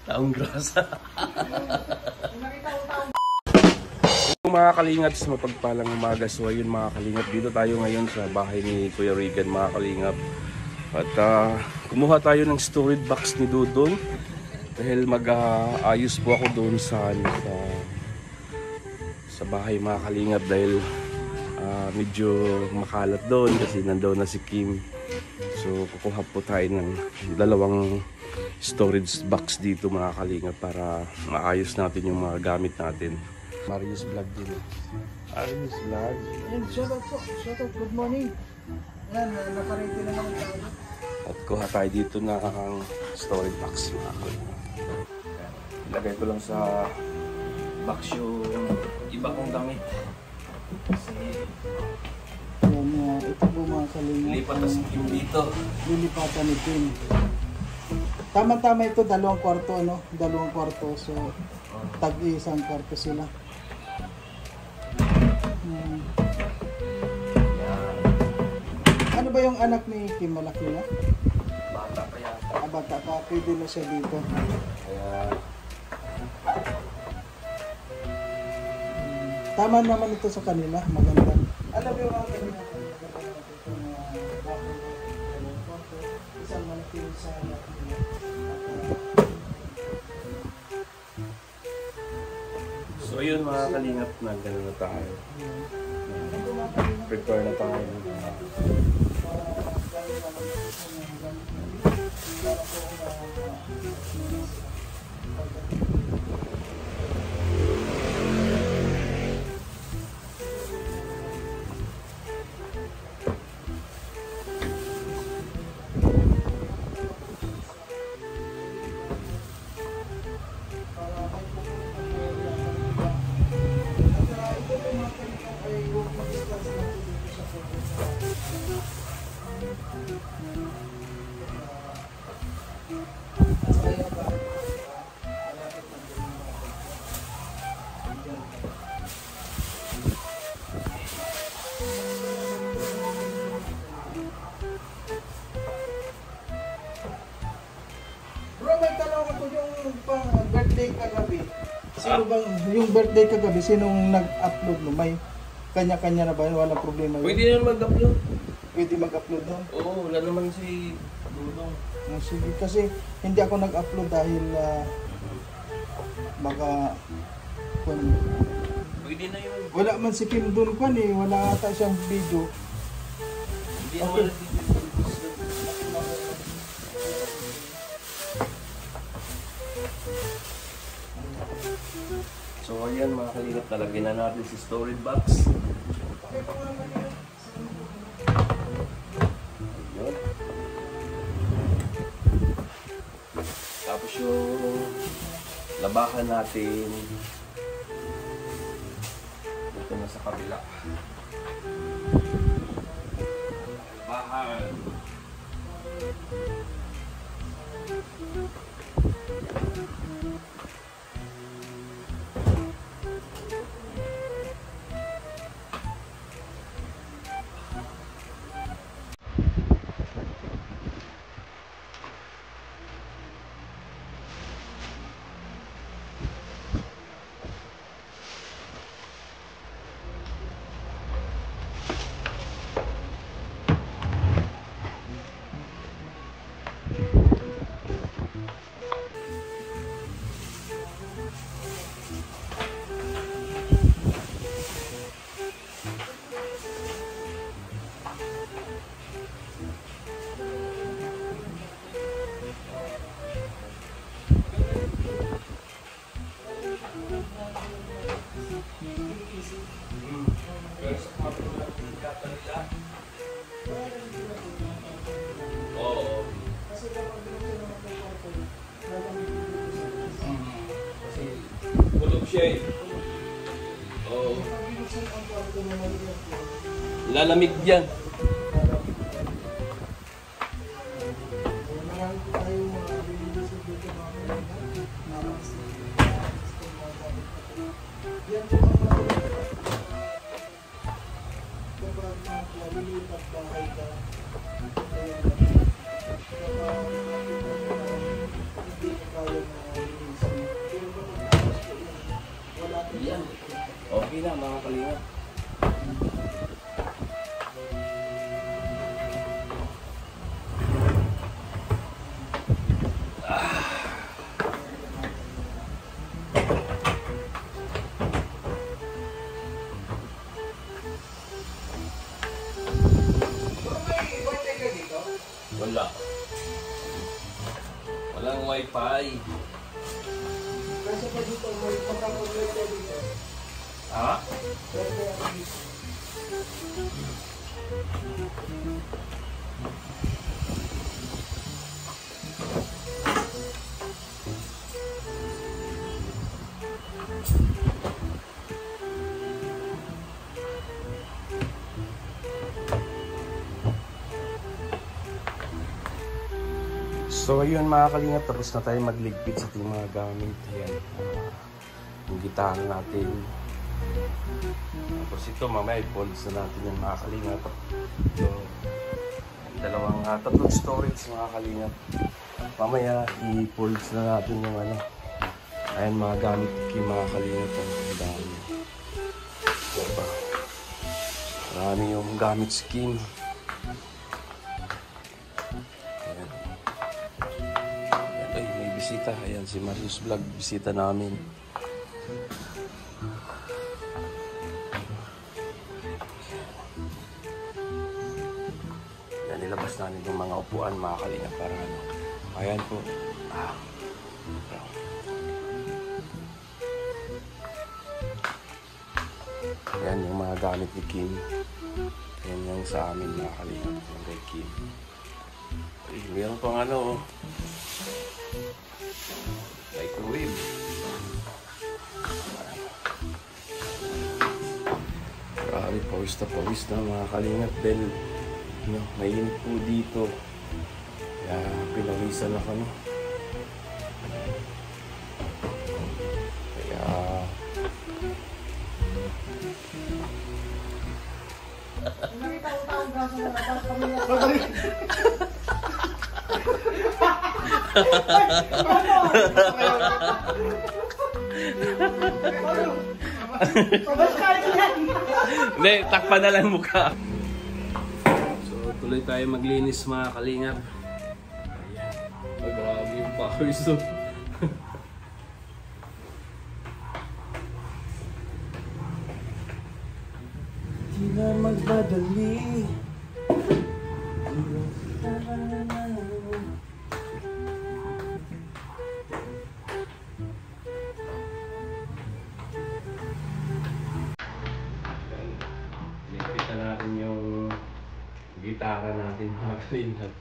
Taong grasa. Mga kalingap, sa mapagpalang umaga. So ayun mga kalingap, dito tayo ngayon sa bahay ni Kuya Regan mga kalingap. At kumuha tayo ng storage box ni Dudong. Dahil mag-ayos po ako doon sa bahay mga kalingap. Dahil medyo makalat doon kasi nandoon na si Kim. So kukuha po tayo ng dalawang storage box dito mga kalingap para maayos natin yung mga gamit natin. Marius Vlog din. Marius Vlog. Yan, shout out po. Shout out, good morning. Yan, nakarete na naman tayo. At kuha tayo dito ng storage box mga kalingap. Ilagay ko lang sa box yung iba kong damit. Kasi yan, ito po mga kalingap. lipat na si Kim dito. Lilipatan ni Kim. Tama-tama ito, dalawang kwarto, ano? Dalawang kwarto. So, tag-isang kwarto sila. Ano ba yung anak ni Kim? Malaki na? Bata pa yata. Bata pa. Pwede na siya dito. Kaya Tama naman ito sa kanila. Maganda. Alam mo yung mga kanila. Isang malaki sa anak nila. so yun mga kalingap, na gano'n na tayo. Prepare na tayo. Bro, may tanong ako yung birthday kagabi. Sino bang, yung birthday kagabi, sinong nag-upload mo? May kanya-kanya na ba yun? Walang problema yun? Pwede naman mag-upload. Pwede mag-upload doon? Oo, wala naman si Dudong. Sige, kasi hindi ako nag-upload dahil baka Pwede na yun. wala man si Kim doon kwan eh, wala ata siyang video. Hindi Okay. naman so ayan mga kalingap, talagyan na natin si storage box. Yun. Tapos yung labahan natin dito na sa kabila. Labahan. Oo. Kasi kulog siya eh. Oo. Lalamig dyan. na mga kalingap. Wala. Walang wifi. Kasi pa dito, may pagkakabirthday dito. Ha? Birthday ako dito. So ayun mga kalingap, tapos na tayo magligpit sa ating mga gamit. Ayan, yung gitara natin. Tapos ito mamaya i-folds na natin yung mga kalingap. So, tatlong storage mga kalingap. Mamaya i-folds na natin yung ano. Ayan mga gamit yung mga kalingap. Ang dami. Diba? Marami yung gamit skin. Ay, may bisita. Ayan, si Marius Vlog. Bisita namin. Ayan, nilabas namin yung mga upuan, mga kalingap, para ano. Ayan po. Ayan yung mga gamit ni Kim. Ayan yung sa amin, mga kalingap. Yung kay Kim. Ay, meron pang ano, microwave. Grabe, pawis na mga kalingap. Dahil mainit po dito. Kaya pinawisan ako, no? Kaya Nakita-tao braso na labas kami na. hindi, takpan na lang mukha. So, tuloy tayo maglinis mga kalingap. Ayan. Oh, grabe yung powers to. Di na magmadali. Ligpitan natin yung gitara natin mga kalingap.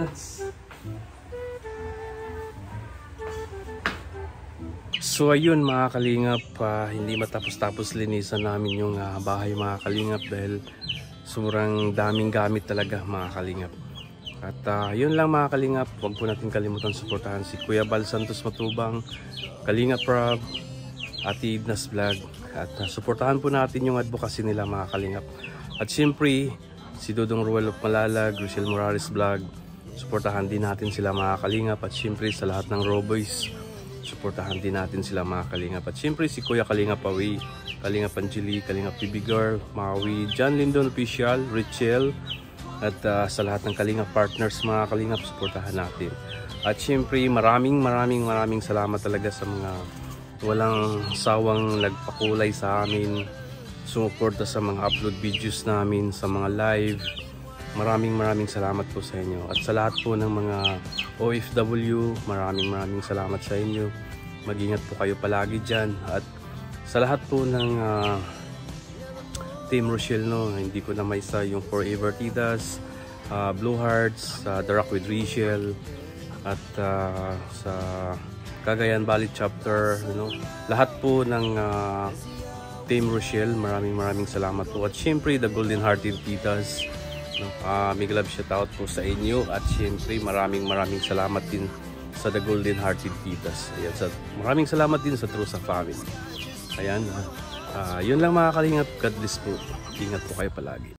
Congrats. So ayun mga kalingap, hindi matapos-tapos linisan namin yung bahay mga kalingap dahil sobrang daming gamit talaga mga kalingap. At yun lang mga kalingap, huwag po natin kalimutan suportahan si Kuya Bal Santos Matubang, Kalingap Rob, Ate Idnas Vlog, at suportahan po natin yung advocacy nila mga kalingap. At syempre si Dodong Ruel of Malalag, Rochelle Morales Vlog, suportahan din natin sila mga kalingap. At syempre sa lahat ng Roboys, suportahan din natin sila mga kalingap. At syempre si Kuya Kalingap Awi, Kalingap Angeli, Kalingap PB Girl, Maui, John Lindon Official, Richelle, at sa lahat ng Kalingap partners mga kalingap, suportahan natin. At syempre maraming salamat talaga sa mga walang sawang nagpakulay sa amin, sumuporta sa mga upload videos namin, sa mga live. Maraming salamat po sa inyo. At sa lahat po ng mga OFW, maraming salamat sa inyo. Mag-ingat po kayo palagi dyan. At sa lahat po ng Team Rochelle, no, hindi ko na maisa yung Forever Tidas, Blue Hearts, The Rock with Rochelle, at sa Cagayan Valley Chapter, lahat po ng Team Rochelle, maraming salamat po. At syempre the Golden Hearted Titas, big love shout out po sa inyo. At syempre maraming salamat din sa The Golden Hearted Titas. Ayan, maraming salamat din sa Trusa Family. Ayan, yun lang mga kalingap. God bless po. Ingat po kayo palagi.